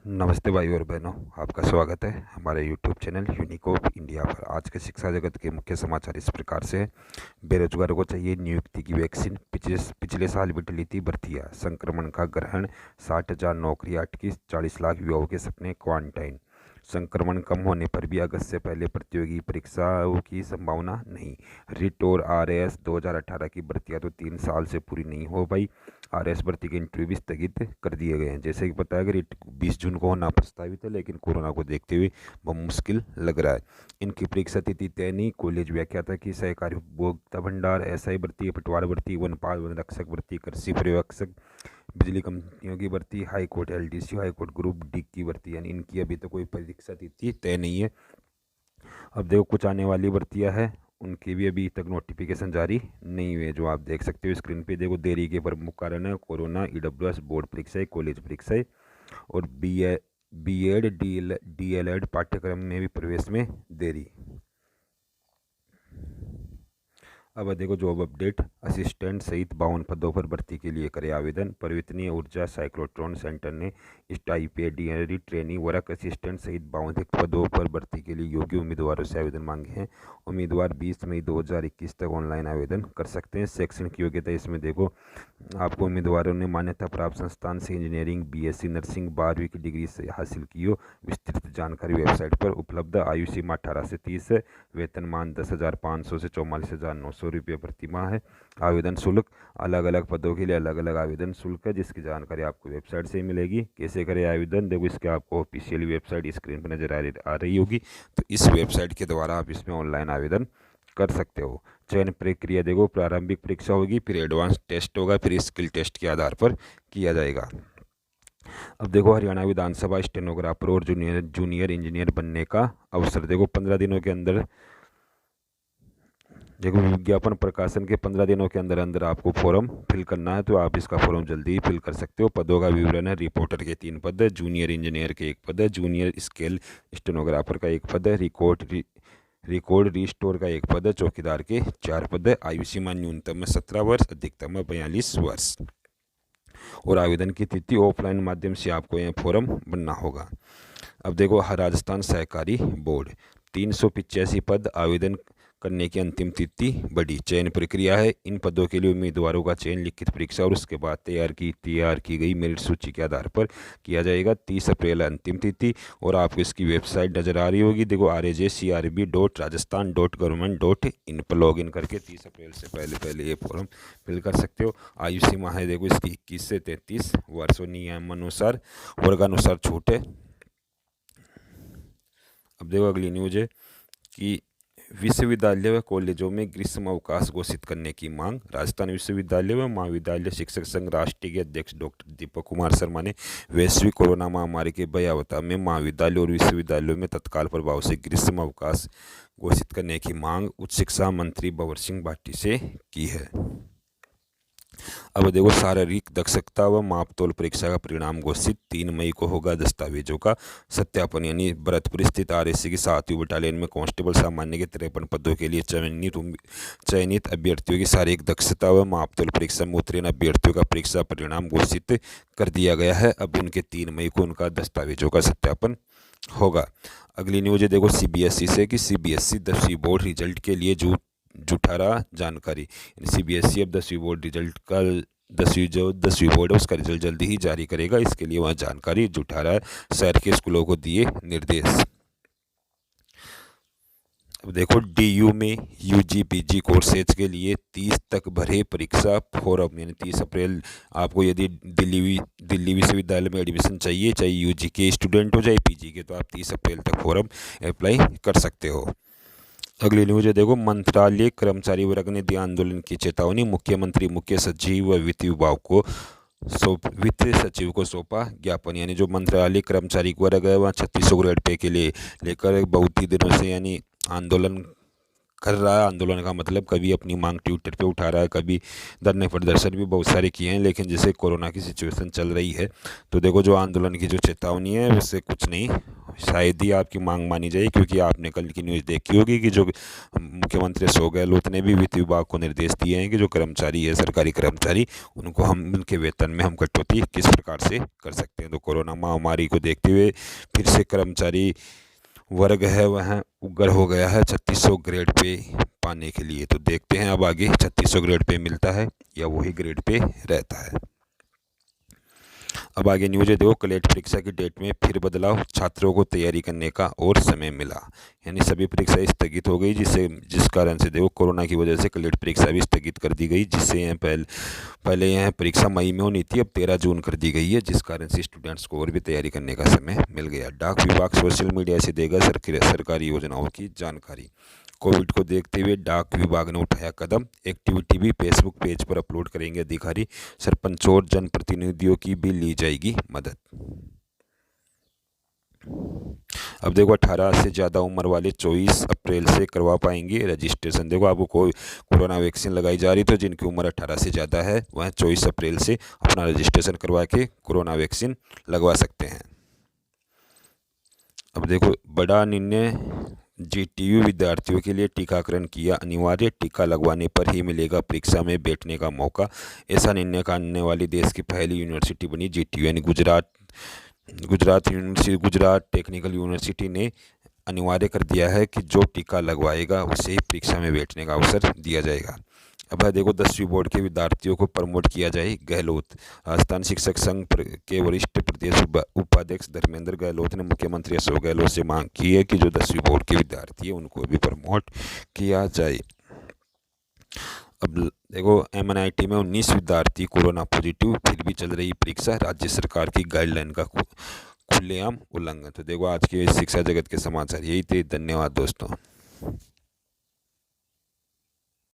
नमस्ते भाई और बहनों, आपका स्वागत है हमारे YouTube channel unique of India पर। आज के शिक्षा जगत के मुख्य समाचार इस प्रकार से हैं। बेरोजगारों को चाहिए नियुक्ति की वैक्सीन, पिछले साल भी टली थी भर्तियाँ, संक्रमण का ग्रहण, 60,000 नौकरियां अटकी, 40 लाख युवाओं के सपने क्वारंटाइन। संक्रमण कम होने पर भी अगस्त से पहले प्रतियोगी परीक्षाओं की संभावना नहीं। रिट और आरएएस 2018 की भर्तियां तो 3 साल से पूरी नहीं हो पाई। आरएएस भर्ती के इंटरव्यू भी स्थगित कर दिए गए हैं। जैसे कि पता है कि रिट 20 जून को होना प्रस्तावित है, लेकिन कोरोना को देखते हुए बहुत मुश्किल लग रहा है। इनकी परीक्षा तिथि तय नहीं। कॉलेज व्याख्याता की सहकारी उपभोक्ता भंडार, एसआई भर्ती, पटवार भर्ती, वनपाल वन रक्षक भर्ती, कृषि पर्यवेक्षक, बिजली कंपनियों की भर्ती, high court LDC, high court group D की भर्ती, यानी इनकी अभी तो कोई परीक्षा तिथि तय नहीं है। अब देखो कुछ आने वाली भर्तियां हैं, उनकी भी अभी तक नोटिफिकेशन जारी नहीं हुए। जो आप देख सकते हो स्क्रीन पे, देखो देरी के प्रमुख कारण है कोरोना, ईडब्ल्यूएस, बोर्ड परीक्षाएं, कॉलेज परीक्षाएं और बीएड डीएलएड पाठ्यक्रम में भी प्रवेश में देरी। अब देखो जॉब अपडेट, असिस्टेंट सहित 52 पदों पर भर्ती के लिए करे आवेदन। परिवर्तनीय ऊर्जा साइक्लोट्रॉन सेंटर ने स्टाइपेंडियरी ट्रेनी वर्क असिस्टेंट सहित 52 पदों पर भर्ती के लिए योग्य उम्मीदवारों से आवेदन मांगे हैं। उम्मीदवार 20 मई 2021 तक ऑनलाइन आवेदन कर सकते हैं। शैक्षणिक योग्यता इसमें देखो, आपको उम्मीदवारों ने मान्यता प्राप्त संस्थान से इंजीनियरिंग, बीएससी नर्सिंग, 12वीं की डिग्री से हासिल की हो। विस्तृत जानकारी वेबसाइट पर उपलब्ध। आयु सीमा 18 से 30 है। वेतनमान 10,500 से 44,900 रुपये प्रति माह है। आवेदन शुल्क, अलग अलग पदों के लिए अलग अलग आवेदन शुल्क है, जिसकी जानकारी आपको वेबसाइट से ही मिलेगी। कैसे करें आवेदन, देखो इसके आपको ऑफिशियल वेबसाइट स्क्रीन पर नजर आ रही होगी, तो इस वेबसाइट के द्वारा आप इसमें ऑनलाइन आवेदन कर सकते हो। चयन प्रक्रिया देखो, प्रारंभिक परीक्षा होगी, फिर एडवांस टेस्ट होगा, फिर स्किल टेस्ट के आधार पर किया जाएगा। अब देखो हरियाणा विधानसभा स्टेनोग्राफर और जूनियर इंजीनियर बनने का अवसर, देखो 15 दिनों के अंदर, देखो विज्ञापन प्रकाशन के 15 दिनों के अंदर अंदर आपको फॉर्म फिल करना है, तो आप इसका फॉर्म जल्दी ही फिल कर सकते हो। पदों का विवरण है, रिपोर्टर के 3 पद है, जूनियर इंजीनियर के 1 पद है, जूनियर स्केल स्टेनोग्राफर का 1 पद है, रिकॉर्ड रिस्टोर का 1 पद है, चौकीदार के 4 पद है। आयु सीमा न्यूनतम में 17 वर्ष, अधिकतम में 42 वर्ष। और आवेदन की तिथि ऑफलाइन माध्यम से आपको यह फॉर्म भरना होगा। अब देखो राजस्थान सहकारी बोर्ड, 385 पद, आवेदन करने की अंतिम तिथि बढ़ी। चयन प्रक्रिया है, इन पदों के लिए उम्मीदवारों का चयन लिखित परीक्षा और उसके बाद तैयार की गई मेरिट सूची के आधार पर किया जाएगा। 30 अप्रैल अंतिम तिथि, और आपको इसकी वेबसाइट नजर आ रही होगी, देखो rajcrb.rajasthan.government.in पर लॉग इन करके 30 अप्रैल से पहले ये फॉर्म फिल कर सकते हो। आयु सीमा है देखो इसकी 21 से 33 वर्ष, नियमानुसार वर्गानुसार छूट है। अब देखो अगली न्यूज है कि विश्वविद्यालय व कॉलेजों में ग्रीष्म अवकाश घोषित करने की मांग। राजस्थान विश्वविद्यालय व महाविद्यालय शिक्षक संघ राष्ट्रीय के अध्यक्ष डॉक्टर दीपक कुमार शर्मा ने वैश्विक कोरोना महामारी के भयावता में महाविद्यालयों और विश्वविद्यालयों में तत्काल प्रभाव से ग्रीष्म अवकाश घोषित करने की मांग उच्च शिक्षा मंत्री भंवर सिंह भाटी से की है। अब देखो शारीरिक दक्षता व मापतोल परीक्षा का परिणाम घोषित, 3 मई को होगा दस्तावेजों का सत्यापन। यानी भरतपुर स्थित आरएससी की 7वीं बटालियन में कांस्टेबल सामान्य के 53 पदों के लिए चयनित अभ्यर्थियों की शारीरिक दक्षता व मापतोल परीक्षा में उत्तीर्ण अभ्यर्थियों का परीक्षा परिणाम घोषित कर दिया गया है। अब उनके 3 मई को उनका दस्तावेजों का सत्यापन होगा। अगली न्यूज है देखो सीबीएसई से कि सीबीएसई 10वीं बोर्ड रिजल्ट के लिए जुटा रहा जानकारी। सीबीएसई अब 10वीं बोर्ड रिजल्ट का 10वीं बोर्ड है उसका रिजल्ट जल्दी ही जारी करेगा, इसके लिए वह जानकारी जुटा रहा है। शहर के स्कूलों को दिए निर्देश। अब देखो डीयू में यूजी पीजी कोर्सेज के लिए 30 तक भरे परीक्षा फॉर्म, यानी 30 अप्रैल आपको यदि दिल्ली विश्वविद्यालय में एडमिशन चाहिए, चाहे यूजी के स्टूडेंट हो चाहे पीजी के, तो आप 30 अप्रैल तक फॉर्म अप्लाई कर सकते हो। अगली न्यूज है देखो, मंत्रालय कर्मचारी वर्ग ने दी आंदोलन की चेतावनी। मुख्यमंत्री, मुख्य सचिव व वित्त सचिव को सौंपा ज्ञापन। यानी जो मंत्रालय कर्मचारी वर्ग है वह 3600 ग्रेड पे के लिए लेकर बहुत ही दिनों से यानी आंदोलन कर रहा है। आंदोलन का मतलब कभी अपनी मांग ट्विटर पे उठा रहा है, कभी धरने प्रदर्शन भी बहुत सारे किए हैं, लेकिन जैसे कोरोना की सिचुएशन चल रही है तो देखो जो आंदोलन की जो चेतावनी है उससे कुछ नहीं शायद ही आपकी मांग मानी जाए, क्योंकि आपने कल की न्यूज़ देखी होगी कि जो मुख्यमंत्री अशोक गहलोत ने भी वित्त विभाग को निर्देश दिए हैं कि जो कर्मचारी है, सरकारी कर्मचारी, उनको हम उनके वेतन में हम कटौती किस प्रकार से कर सकते हैं। तो कोरोना महामारी को देखते हुए फिर से कर्मचारी वर्ग है वह उग्र हो गया है 3600 ग्रेड पे पाने के लिए। तो देखते हैं अब आगे 3600 ग्रेड पे मिलता है या वही ग्रेड पे रहता है। अब आगे न्यूज़ है, देखो कलेक्ट परीक्षा की डेट में फिर बदलाव, छात्रों को तैयारी करने का और समय मिला। यानी सभी परीक्षाएं स्थगित हो गई, जिस कारण से देखो कोरोना की वजह से कलेक्ट परीक्षा भी स्थगित कर दी गई, जिससे यह पहले यह परीक्षा मई में होनी थी, अब 13 जून कर दी गई है, जिस कारण से स्टूडेंट्स को और भी तैयारी करने का समय मिल गया। डाक विभाग सोशल मीडिया से देगा सरकारी योजनाओं की जानकारी। कोविड को देखते हुए डाक विभाग ने उठाया कदम, एक्टिविटी भी फेसबुक पेज पर अपलोड करेंगे अधिकारी, सरपंचों और जनप्रतिनिधियों की भी ली जाएगी मदद। अब देखो 18 से ज़्यादा उम्र वाले 24 अप्रैल से करवा पाएंगे रजिस्ट्रेशन। देखो आपको कोई कोरोना वैक्सीन लगाई जा रही, तो जिनकी उम्र 18 से ज़्यादा है वह 24 अप्रैल से अपना रजिस्ट्रेशन करवा के कोरोना वैक्सीन लगवा सकते हैं। अब देखो बड़ा निर्णय, जीटीयू विद्यार्थियों के लिए टीकाकरण किया अनिवार्य, टीका लगवाने पर ही मिलेगा परीक्षा में बैठने का मौका। ऐसा निर्णय करने वाली देश की पहली यूनिवर्सिटी बनी जीटीयू, यानी गुजरात टेक्निकल यूनिवर्सिटी ने अनिवार्य कर दिया है कि जो टीका लगवाएगा उसे ही परीक्षा में बैठने का अवसर दिया जाएगा। अब देखो 10वीं बोर्ड के विद्यार्थियों को प्रमोट किया जाए, गहलोत। राजस्थान शिक्षक संघ के वरिष्ठ प्रदेश उपाध्यक्ष धर्मेंद्र गहलोत ने मुख्यमंत्री अशोक गहलोत से मांग की है कि जो 10वीं बोर्ड के विद्यार्थी है उनको भी प्रमोट किया जाए। अब देखो MNIT में 19 विद्यार्थी कोरोना पॉजिटिव, फिर भी चल रही परीक्षा, राज्य सरकार की गाइडलाइन का खुलेआम उल्लंघन। तो देखो आज के शिक्षा जगत के समाचार यही थे। धन्यवाद दोस्तों।